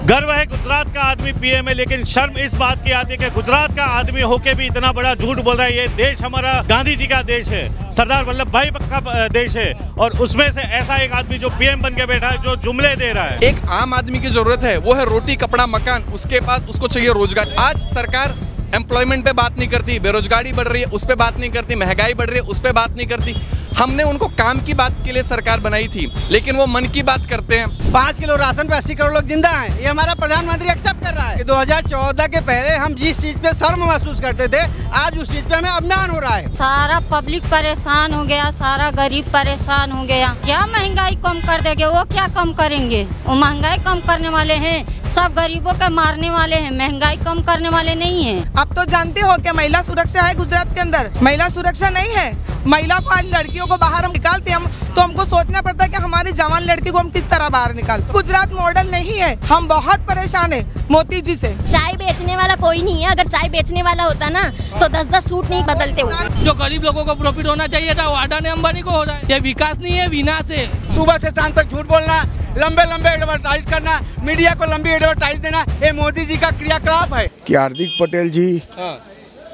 गर्व है गुजरात का आदमी पीएम है, लेकिन शर्म इस बात की आती है कि गुजरात का आदमी होके भी इतना बड़ा झूठ बोल रहा है। ये देश हमारा गांधी जी का देश है, सरदार वल्लभ भाई का देश है, और उसमें से ऐसा एक आदमी जो पीएम बन के बैठा है जो जुमले दे रहा है। एक आम आदमी की जरूरत है, वो है रोटी कपड़ा मकान, उसके पास उसको चाहिए रोजगार। आज सरकार एम्प्लॉयमेंट पे बात नहीं करती, बेरोजगारी बढ़ रही है उस पे बात नहीं करती, महंगाई बढ़ रही है उस पे बात नहीं करती। हमने उनको काम की बात के लिए सरकार बनाई थी, लेकिन वो मन की बात करते हैं। 5 किलो राशन पे 80 करोड़ लोग जिंदा हैं, ये हमारा प्रधानमंत्री एक्सेप्ट कर रहा है। 2014 के पहले हम जिस चीज पे शर्म महसूस करते थे, आज उस चीज पे हमें अपमान हो रहा है। सारा पब्लिक परेशान हो गया, सारा गरीब परेशान हो गया। क्या महंगाई कम कर देंगे? वो क्या कम करेंगे? वो महंगाई कम करने वाले हैं, सब गरीबों के मारने वाले हैं, महंगाई कम करने वाले नहीं है। अब तो जानते हो क्या महिला सुरक्षा है गुजरात के अंदर? महिला सुरक्षा नहीं है। महिला को आज लड़कियों को बाहर हम निकालते हम तो हमको सोचना पड़ता है कि हमारी जवान लड़की को हम किस तरह बाहर निकालते। गुजरात मॉडल नहीं है, हम बहुत परेशान है मोदी जी से। चाय बेचने वाला कोई नहीं है, अगर चाय बेचने वाला होता ना तो 10-10 सूट नहीं बदलते हुए। जो गरीब लोगों को प्रॉफिट होना चाहिए था वो अडानी अंबानी को हो रहा है। ये विकास नहीं है, विनाश है। सुबह से शाम तक झूठ बोलना, लंबे लंबे एडवर्टाइज करना, मीडिया को लंबी एडवर्टाइज देना, ये मोदी जी का क्रियाकलाप है। कि हार्दिक पटेल जी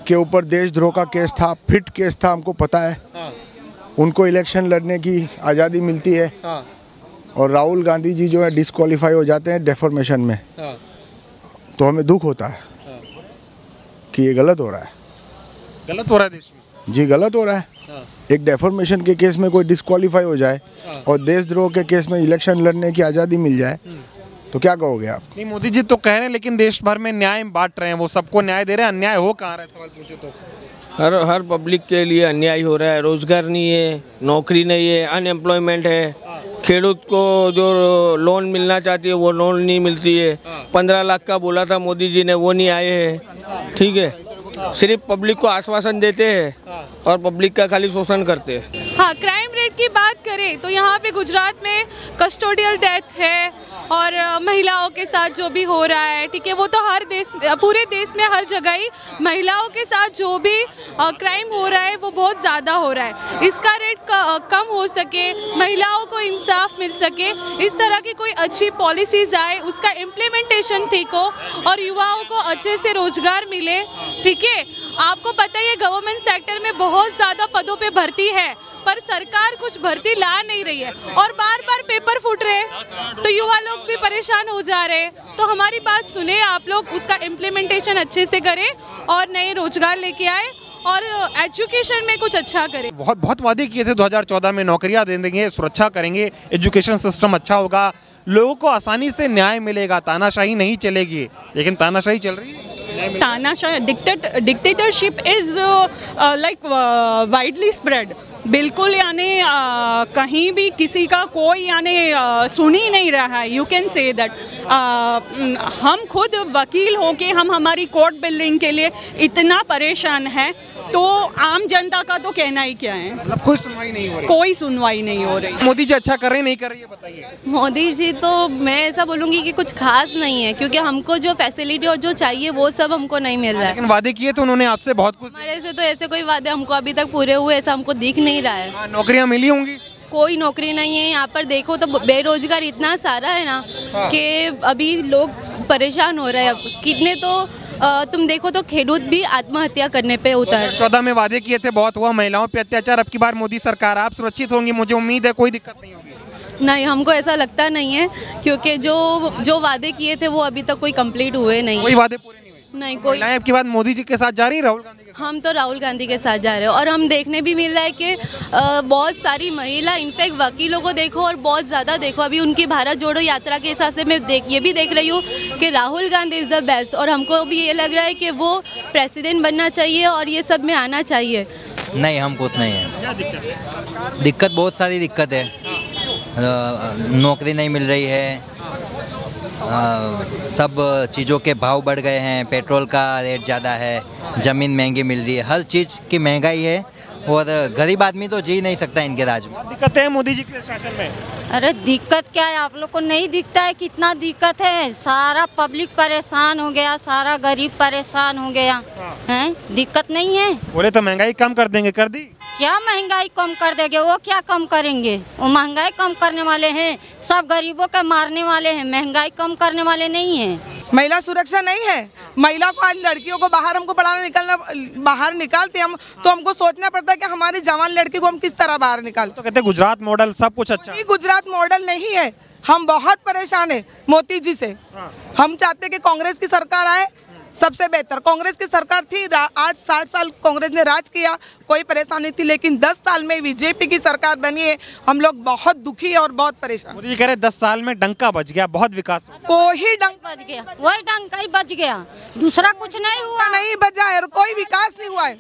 के ऊपर देशद्रोह का केस था, फिट केस था, हमको पता है। उनको इलेक्शन लड़ने की आज़ादी मिलती है, और राहुल गांधी जी जो है डिस्क्वालीफाई हो जाते हैं डेफॉर्मेशन में। तो हमें दुख होता है कि ये गलत हो रहा है। गलत हो रहा है देश में जी, गलत हो रहा है। एक डेफॉर्मेशन के केस में कोई डिस्क्वालीफाई हो जाए और देशद्रोह के केस में इलेक्शन लड़ने की आज़ादी मिल जाए, तो क्या कहोगे आप? नहीं, मोदी जी तो कह रहे हैं, लेकिन देश भर में न्याय बांट रहे हैं, वो सबको न्याय दे रहे हैं। अन्याय हो कहाँ रहा है? सवाल पूछो तो हर पब्लिक के लिए अन्याय हो रहा है। रोजगार नहीं है, नौकरी नहीं है, अनएम्प्लॉयमेंट है। खेडूत को जो लोन मिलना चाहती है वो लोन नहीं मिलती है। 15 लाख का बोला था मोदी जी ने, वो नहीं आए हैं। ठीक है, सिर्फ पब्लिक को आश्वासन देते हैं और पब्लिक का खाली शोषण करते हैं। हाँ, क्राइम रेट की बात करें तो यहाँ पे गुजरात में कस्टोडियल डेथ है और महिलाओं के साथ जो भी हो रहा है, ठीक है, वो तो हर देश, पूरे देश में हर जगह ही महिलाओं के साथ जो भी क्राइम हो रहा है वो बहुत ज़्यादा हो रहा है। इसका रेट कम हो सके, महिलाओं को इंसाफ मिल सके, इस तरह की कोई अच्छी पॉलिसीज आए, उसका इम्प्लीमेंटेशन ठीक हो और युवाओं को अच्छे से रोजगार मिले। ठीक है, आपको पता ही है गवर्नमेंट सेक्टर में बहुत ज़्यादा पदों पे भर्ती है, पर सरकार कुछ भर्ती ला नहीं रही है और बार बार पेपर फूट रहे हैं, तो युवा लोग भी परेशान हो जा रहे हैं। तो हमारी बात सुने आप लोग, उसका इम्प्लीमेंटेशन अच्छे से करें और नए रोजगार लेके आए और एजुकेशन में कुछ अच्छा करें। बहुत वादे किए थे 2014 में, नौकरियां दे देंगे, सुरक्षा करेंगे, एजुकेशन सिस्टम अच्छा होगा, लोगों को आसानी से न्याय मिलेगा, तानाशाही नहीं चलेगी, लेकिन तानाशाही चल रही है। तानाशाही, dictatorship is like widely spread. बिल्कुल, यानी कहीं भी किसी का कोई यानी सुन ही नहीं रहा है। यू कैन से दैट हम खुद वकील हो के हम हमारी कोर्ट बिल्डिंग के लिए इतना परेशान है, तो आम जनता का तो कहना ही क्या है। मतलब कोई सुनवाई नहीं हो रही? कोई सुनवाई नहीं हो रही। मोदी जी अच्छा कर रहे हैं, नहीं कर रही है, बताइए। मोदी जी तो मैं ऐसा बोलूँगी कि कुछ खास नहीं है, क्योंकि हमको जो फैसिलिटी और जो चाहिए वो सब हमको नहीं मिल रहा है। लेकिन वादे किए तो उन्होंने आपसे बहुत कुछ। हमारे से तो ऐसे कोई वादे हमको अभी तक पूरे हुए ऐसा हमको दिख नहीं रहा है। नौकरियाँ मिली होंगी? कोई नौकरी नहीं है यहाँ पर। देखो तो बेरोजगार इतना सारा है ना कि अभी लोग परेशान हो रहे हैं। अब कितने तो तुम देखो तो खेडूत भी आत्महत्या करने पे उतर। 2014 में वादे किए थे, बहुत हुआ, महिलाओं पे अत्याचार। अब की बार मोदी सरकार, आप सुरक्षित होंगी, मुझे उम्मीद है, कोई दिक्कत नहीं होगी। नहीं, हमको ऐसा लगता नहीं है, क्योंकि जो वादे किए थे वो अभी तक कोई कंप्लीट हुए नहीं। कोई वादे पूरे नहीं हुए? नहीं, कोई। अब की बार मोदी जी के साथ जा रही है, राहुल गांधी के साथ? हम तो राहुल गांधी के साथ जा रहे हैं, और हम देखने भी मिल रहा है कि बहुत सारी महिला, इनफैक्ट वकीलों को देखो और बहुत ज़्यादा देखो, अभी उनकी भारत जोड़ो यात्रा के हिसाब से मैं ये भी देख रही हूँ कि Rahul Gandhi is the best, और हमको भी ये लग रहा है कि वो प्रेसिडेंट बनना चाहिए और ये सब में आना चाहिए। नहीं, हम कुछ नहीं है। क्या दिक्कत है? दिक्कत बहुत सारी दिक्कत है। नौकरी नहीं मिल रही है, सब चीज़ों के भाव बढ़ गए हैं, पेट्रोल का रेट ज़्यादा है, ज़मीन महंगी मिल रही है, हर चीज़ की महंगाई है, और गरीब आदमी तो जी नहीं सकता इनके राज में। दिक्कत है मोदी जी के शासन में? अरे दिक्कत क्या है, आप लोग को नहीं दिखता है कितना दिक्कत है? सारा पब्लिक परेशान हो गया, सारा गरीब परेशान हो गया है। दिक्कत नहीं है? बोले तो महंगाई कम कर देंगे, कर दी? क्या महंगाई कम कर देंगे, वो क्या कम करेंगे, वो महंगाई कम करने वाले हैं, सब गरीबों के मारने वाले हैं, महंगाई कम करने वाले नहीं हैं। महिला सुरक्षा नहीं है। महिला को आज लड़कियों को बाहर हमको बाहर निकालते हम तो हमको सोचना पड़ता है कि हमारी जवान लड़की को हम किस तरह बाहर निकालें। तो कहते हैं गुजरात मॉडल सब कुछ अच्छा है। गुजरात मॉडल नहीं है। हम बहुत परेशान है मोदी जी से। हम चाहते कि कांग्रेस की सरकार आए, सबसे बेहतर। कांग्रेस की सरकार थी, 60 साल कांग्रेस ने राज किया, कोई परेशानी थी, लेकिन 10 साल में बीजेपी की सरकार बनी है, हम लोग बहुत दुखी और बहुत परेशान। मोदी जी कह रहे 10 साल में डंका बज गया, बहुत विकास। कोई डंका बज गया, वही डंका ही बज गया, दूसरा कुछ नहीं हुआ, नहीं बजा है, कोई विकास नहीं हुआ है,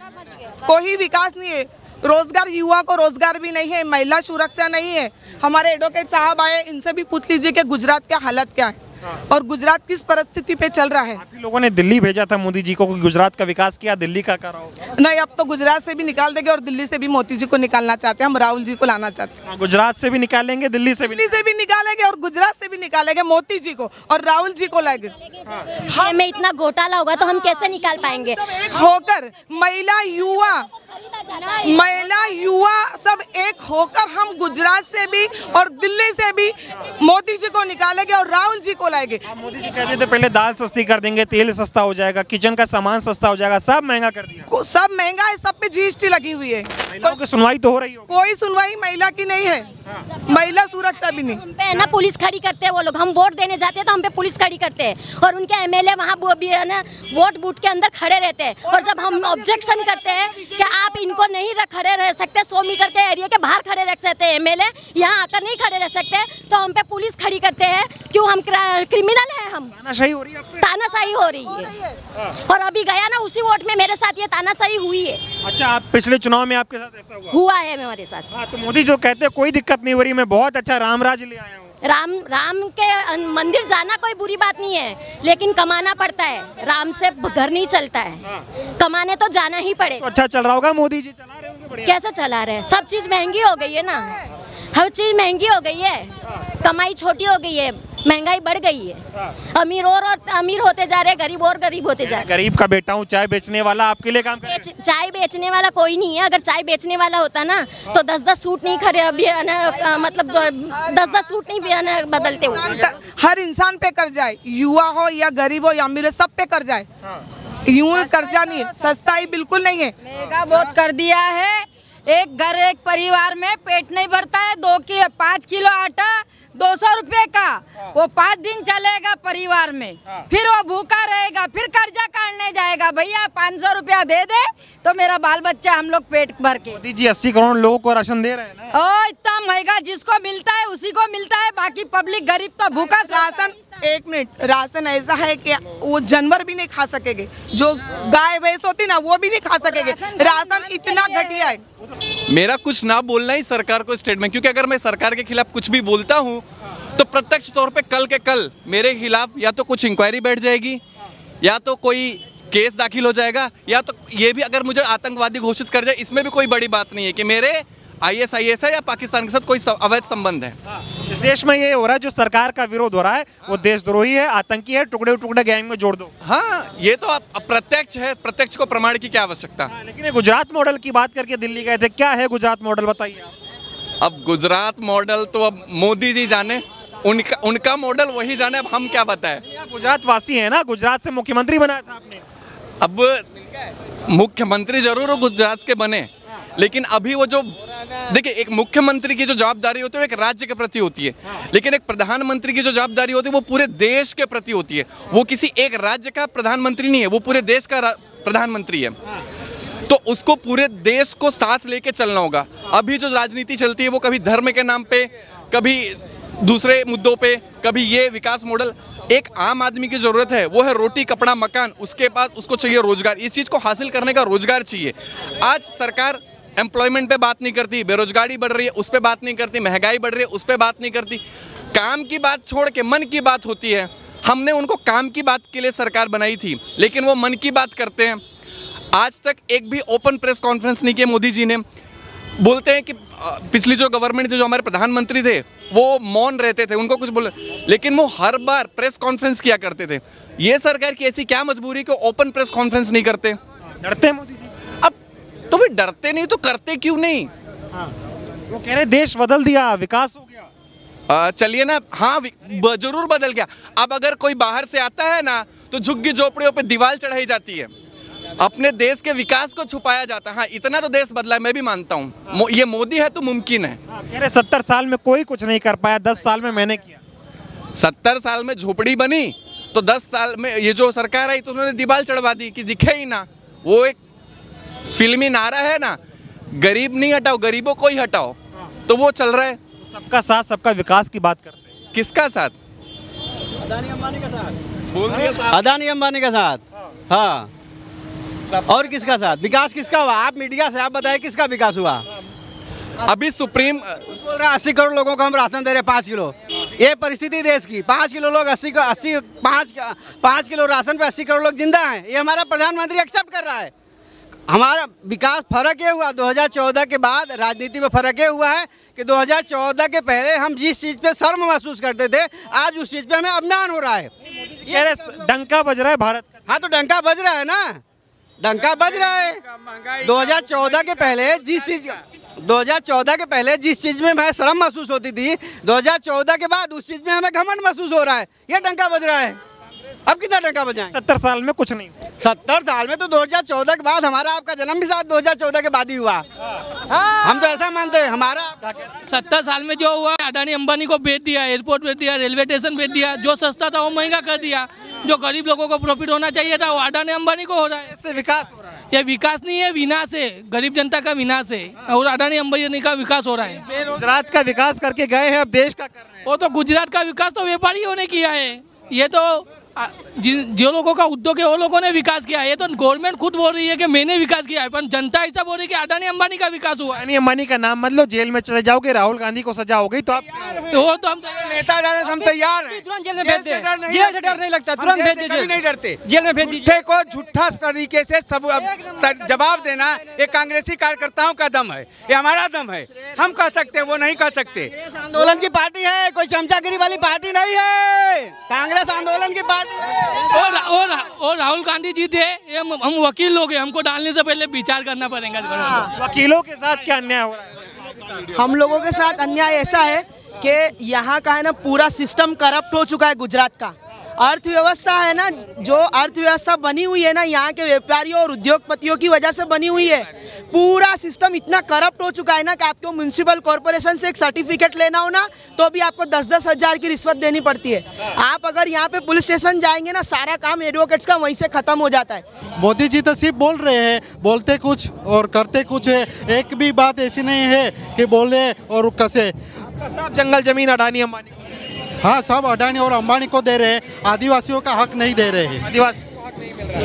कोई विकास नहीं है। रोजगार, युवा को रोजगार भी नहीं है, महिला सुरक्षा नहीं है। हमारे एडवोकेट साहब आए, इनसे भी पूछ लीजिए कि गुजरात क्या हालत क्या है और गुजरात किस परिस्थिति पे चल रहा है। आप लोगों ने दिल्ली भेजा था मोदी जी को, गुजरात का विकास किया, दिल्ली का कर रहा होगा। नहीं, अब तो गुजरात से भी निकाल देंगे और दिल्ली से भी मोदी जी को निकालना चाहते हैं। हम राहुल जी को लाना चाहते हैं। गुजरात से भी निकालेंगे, दिल्ली से भी निकालेंगे और गुजरात से भी निकालेंगे मोदी जी को और राहुल जी को लाएंगे। में इतना घोटाला होगा तो हम कैसे निकाल पाएंगे। होकर महिला युवा सब एक होकर हम गुजरात से भी और दिल्ली से भी मोदी जी को निकालेंगे और राहुल जी को लाएंगे। मोदी जी कहते थे पहले दाल सस्ती कर देंगे, तेल सस्ता हो जाएगा, किचन का सामान सस्ता हो जाएगा, सब महंगा कर दिया। सब महंगा है, सब पे जीएसटी लगी हुई है। महिलाओं की सुनवाई तो हो रही है? कोई सुनवाई महिला की नहीं है, महिला सुरक्षा भी नहीं। हम पे ना पुलिस खड़ी करते हैं वो लोग, हम वोट देने जाते हैं तो हम पे पुलिस खड़ी करते हैं और उनके एमएलए वहाँ भी है ना वोट बूथ के अंदर खड़े रहते हैं और जब हम ऑब्जेक्शन करते हैं कि आप इनको नहीं खड़े रह सकते, 100 मीटर के एरिया के बाहर खड़े रख सकते हैं, एमएलए यहाँ आकर नहीं खड़े रह सकते, तो हम पे पुलिस खड़ी करते हैं। क्यों? हम क्रिमिनल हैं। हम तानाशाही हो रही है, तानाशाही हो रही है और अभी गया ना उसी वोट में मेरे साथ ये तानाशाही हुई है। अच्छा, आप पिछले चुनाव में आपके साथ ऐसा हुआ है हमारे साथ। हाँ, तो मोदी जो कहते हैं कोई दिक्कत नहीं हो रही, मैं बहुत अच्छा रामराज ले आया हूँ। राम के मंदिर जाना कोई बुरी बात नहीं है, लेकिन कमाना पड़ता है। राम से घर नहीं चलता है, कमाने तो जाना ही पड़े। तो अच्छा चल रहा होगा, मोदी जी चला रहे होंगे बढ़िया। कैसे चला रहे हैं? सब चीज महंगी हो गई है ना, हर चीज महंगी हो गई है, कमाई छोटी हो गई है, महंगाई बढ़ गई है। अमीर और अमीर होते जा रहे, गरीब और गरीब होते जा रहे। गरीब का बेटा हूँ, चाय बेचने वाला, आपके लिए काम कर रहे हैं। चाय बेचने वाला कोई नहीं है। अगर चाय बेचने वाला होता ना तो 10-10 सूट नहीं मतलब 10-10 सूट नहीं बदलते हुए। हर इंसान पे कर जाए, युवा हो या गरीब हो या अमीर हो, सब पे कर जाए। यूं कर्जा नहीं है, सस्ताई बिल्कुल नहीं है। महंगा बहुत कर दिया है। एक घर एक परिवार में पेट नहीं भरता है। 5 किलो आटा 200 रुपए का, वो 5 दिन चलेगा परिवार में, फिर वो भूखा रहेगा, फिर कर्जा काटने जाएगा। भैया 500 रुपया दे दे तो मेरा बाल बच्चा हम लोग पेट भर के। मोदी जी 80 करोड़ लोगों को राशन दे रहे हैं ना। ओ इतना महंगा, जिसको मिलता है उसी को मिलता है, बाकी पब्लिक गरीब तो भूखा। राशन, 1 मिनट, राशन ऐसा है कि वो जानवर भी नहीं खा सकेंगे, जो गाय भैंस होती ना वो भी नहीं खा सकेंगे। राशन इतना घटिया है। मेरा कुछ ना बोलना ही सरकार को स्टेटमेंट, क्योंकि अगर मैं सरकार के खिलाफ कुछ भी बोलता हूँ तो प्रत्यक्ष तौर पे कल के कल मेरे खिलाफ या तो कुछ इंक्वायरी बैठ जाएगी, या तो कोई केस दाखिल हो जाएगा, या तो ये भी अगर मुझे आतंकवादी घोषित कर जाए। इसमें भी कोई बड़ी बात नहीं है कि मेरे ISIS है या पाकिस्तान के साथ कोई अवैध संबंध है। इस देश में ये हो रहा है, जो सरकार का विरोध हो रहा है वो देशद्रोही है, आतंकी है, टुकड़े टुकड़े गैंग में जोड़ दो। हाँ, ये तो प्रत्यक्ष है, प्रत्यक्ष को प्रमाण की क्या आवश्यकता। लेकिन ये गुजरात मॉडल की बात करके दिल्ली गए थे, क्या है गुजरात मॉडल बताइए आप। अब गुजरात मॉडल तो अब मोदी जी जाने, उनका मॉडल वही जाने, अब हम क्या बताएं। गुजरात वासी है ना, गुजरात से मुख्यमंत्री बनाया था आपने। अब मुख्यमंत्री जरूर गुजरात के बने, लेकिन अभी वो जो देखिए, एक मुख्यमंत्री की जो जवाबदारी होती है वो एक राज्य के प्रति होती है, लेकिन एक प्रधानमंत्री की जो जवाबदारी होती है वो पूरे देश के प्रति होती है। वो किसी एक राज्य का प्रधानमंत्री नहीं है, वो पूरे देश का प्रधानमंत्री है। तो उसको पूरे देश को साथ लेके चलना होगा। अभी जो राजनीति चलती है वो कभी धर्म के नाम पे, कभी दूसरे मुद्दों पे, कभी ये विकास मॉडल। एक आम आदमी की जरूरत है, वो है रोटी कपड़ा मकान, उसके पास उसको चाहिए रोजगार। इस चीज़ को हासिल करने का रोजगार चाहिए। आज सरकार एम्प्लॉयमेंट पे बात नहीं करती, बेरोजगारी बढ़ रही है उस पे बात नहीं करती, महंगाई बढ़ रही है उस पे बात नहीं करती। काम की बात छोड़ के मन की बात होती है। हमने उनको काम की बात के लिए सरकार बनाई थी, लेकिन वो मन की बात करते हैं। आज तक एक भी ओपन प्रेस कॉन्फ्रेंस नहीं किया मोदी जी ने। बोलते हैं कि पिछली जो गवर्नमेंट थी, जो हमारे प्रधानमंत्री थे, वो मौन रहते थे, उनको कुछ बोले, लेकिन वो हर बार प्रेस कॉन्फ्रेंस किया करते थे। ये सरकार की ऐसी क्या मजबूरी कि ओपन प्रेस कॉन्फ्रेंस नहीं करते? डरते हैं मोदी जी। अब तो भी डरते नहीं तो करते क्यों नहीं? वो कह रहे देश बदल दिया, विकास हो गया। चलिए ना, हाँ जरूर बदल गया। अब अगर कोई बाहर से आता है ना तो झुग्गी झोपड़ियों पे दीवार चढ़ाई जाती है, अपने देश के विकास को छुपाया जाता है। हाँ, इतना तो देश बदला है, मैं भी मानता हूँ। ये मोदी है तो मुमकिन है। कह रहे 70 साल में कोई कुछ नहीं कर पाया, 10 साल में मैंने किया। 70 साल में झोपड़ी बनी तो 10 साल में ये जो सरकार आई तो उन्होंने दीवार चढ़वा दी कि दिखे ही ना। वो एक फिल्मी नारा है ना, गरीब नहीं हटाओ, गरीबों को ही हटाओ, तो वो चल रहा है। सबका साथ सबका विकास की बात करते हैं। किसका साथ? अदानी अंबानी का साथ। बोल दिया साथ। अदानी अंबानी का साथ। हाँ, और किसका साथ? विकास किसका हुआ? आप मीडिया से आप बताएं किसका विकास हुआ? अभी सुप्रीम बोल रहे 80 करोड़ लोगों को हम राशन दे रहे 5 किलो। ये परिस्थिति देश की, 5 किलो लोग 5 किलो राशन पे 80 करोड़ लोग जिंदा हैं। ये हमारा प्रधानमंत्री एक्सेप्ट कर रहा है। हमारा विकास फर्क ये हुआ 2014 के बाद, राजनीति में फर्क ये हुआ है कि 2014 के पहले हम जिस चीज़ पे शर्म महसूस करते थे, आज उस चीज़ पे हमें अपमान हो रहा है। ये डंका बज रहा है भारत का। हाँ, तो डंका बज रहा है ना, डंका बज रहा है। 2014 के पहले जिस चीज़ में हमें शर्म महसूस होती थी, 2014 के बाद उस चीज़ में हमें घमंड महसूस हो रहा है। ये डंका बज रहा है। अब कितना डंका बजाएं? 70 साल में कुछ नहीं। 70 साल में तो 2014 के बाद, हमारा आपका जन्म भी शायद 2014 के बाद ही हुआ। हम तो ऐसा मानते हैं। हमारा 70 साल में जो हुआ, अडानी अंबानी को बेच दिया, एयरपोर्ट बेच दिया, रेलवे स्टेशन बेच दिया, जो सस्ता था वो महंगा कर दिया, जो गरीब लोगों को प्रॉफिट होना चाहिए था वो अडानी अंबानी को हो रहा है। इससे विकास हो रहा है। ये विकास नहीं है, विनाश है, गरीब जनता का विनाश है, और अडानी अंबानी का विकास हो रहा है। गुजरात का विकास करके गए हैं, अब देश का कर रहे हैं। वो तो गुजरात का विकास तो व्यापारियों ने किया है। ये तो जो लोगों का उद्योग है वो लोगों ने विकास किया है। ये तो गवर्नमेंट खुद बोल रही है कि मैंने विकास किया है, पर जनता ऐसा बोल रही है कि अडानी अंबानी का विकास हुआ है। अडानी अंबानी का नाम मत लो, जेल में चले जाओगे, राहुल गांधी को सजा हो गई तो आप तो वो तो हम नेता जाने हम तैयार हैं। तुरंत जेल में भेज दे, जेल से डर नहीं लगता, तुरंत भेज दीजिए। नहीं डरते, जेल में भेज दीजिए। झूठे को झूठा तरीके से सब जवाब देना ये कांग्रेसी कार्यकर्ताओं का दम है, ये हमारा दम है। हम कह सकते हैं, वो नहीं कह सकते। आंदोलन की पार्टी है, कोई चमचागिरी वाली पार्टी नहीं है। कांग्रेस आंदोलन की पार्टी है। और राहुल गांधी जी थे, हम वकील लोग हैं, हमको डालने से पहले विचार करना पड़ेगा। वकीलों के साथ क्या अन्याय हो रहा है? हम लोगों के साथ अन्याय ऐसा है कि यहाँ का है ना पूरा सिस्टम करप्ट हो चुका है। गुजरात का अर्थव्यवस्था है ना, जो अर्थव्यवस्था बनी हुई है ना, यहाँ के व्यापारियों और उद्योगपतियों की वजह से बनी हुई है। पूरा सिस्टम इतना करप्ट हो चुका है ना कि आपको म्यूनिसिपल कॉर्पोरेशन से एक सर्टिफिकेट लेना हो ना तो भी आपको 10-10 हज़ार की रिश्वत देनी पड़ती है। आप अगर यहाँ पे पुलिस स्टेशन जाएंगे ना, सारा काम एडवोकेट्स का वहीं से खत्म हो जाता है। मोदी जी तो सिर्फ बोल रहे हैं, बोलते कुछ और करते कुछ है। एक भी बात ऐसी नहीं है कि बोले और कसे। सब जंगल जमीन अडानी अंबानी, हाँ सब अडानी और अंबानी को दे रहे हैं, आदिवासियों का हक नहीं दे रहे हैं। आदिवासी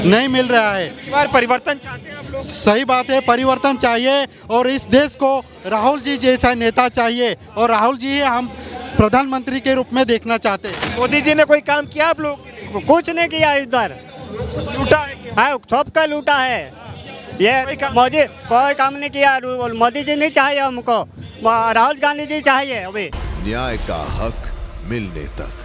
नहीं मिल रहा है। परिवर्तन चाहते हैं आप लोग? सही बात है, परिवर्तन चाहिए और इस देश को राहुल जी जैसा नेता चाहिए, और राहुल जी हम प्रधानमंत्री के रूप में देखना चाहते हैं। मोदी जी ने कोई काम किया आप लोग? कुछ नहीं किया, इधर लूटा है, सबका लूटा है। ये मोदी कोई काम नहीं किया। मोदी जी नहीं चाहिए हमको, राहुल गांधी जी चाहिए। अभी न्याय का हक मिलने तक